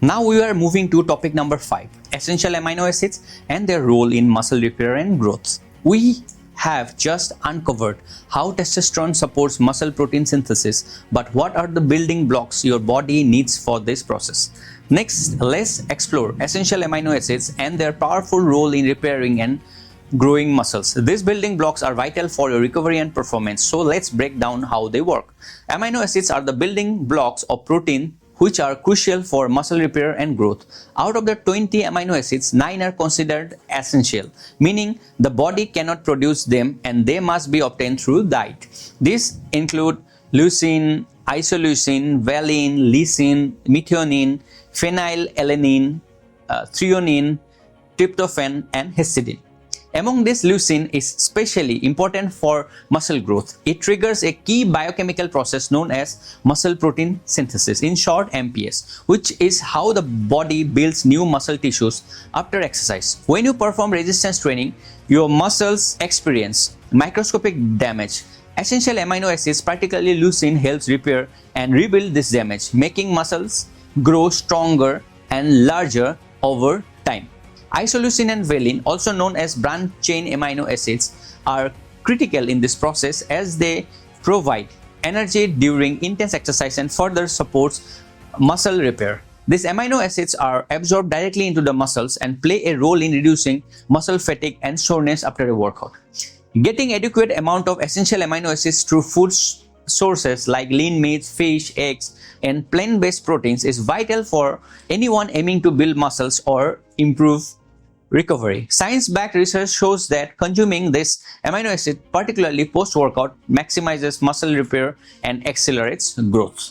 Now we are moving to topic number 5, essential amino acids and their role in muscle repair and growth. We have just uncovered how testosterone supports muscle protein synthesis, but what are the building blocks your body needs for this process? Next, let's explore essential amino acids and their powerful role in repairing and growing muscles. These building blocks are vital for your recovery and performance, so let's break down how they work. Amino acids are the building blocks of protein which are crucial for muscle repair and growth. Out of the 20 amino acids, 9 are considered essential, meaning the body cannot produce them and they must be obtained through diet. These include leucine, isoleucine, valine, leucine, methionine, phenylalanine, threonine, tryptophan, and histidine. Among these, leucine is especially important for muscle growth. It triggers a key biochemical process known as muscle protein synthesis, in short MPS, which is how the body builds new muscle tissues after exercise. When you perform resistance training, your muscles experience microscopic damage. Essential amino acids, particularly leucine, helps repair and rebuild this damage, making muscles grow stronger and larger over time. Isoleucine and valine, also known as branched-chain amino acids, are critical in this process as they provide energy during intense exercise and further supports muscle repair. These amino acids are absorbed directly into the muscles and play a role in reducing muscle fatigue and soreness after a workout. Getting adequate amount of essential amino acids through food sources like lean meats, fish, eggs, and plant-based proteins is vital for anyone aiming to build muscles or improve recovery. Science-backed research shows that consuming this amino acid, particularly post-workout, maximizes muscle repair and accelerates growth.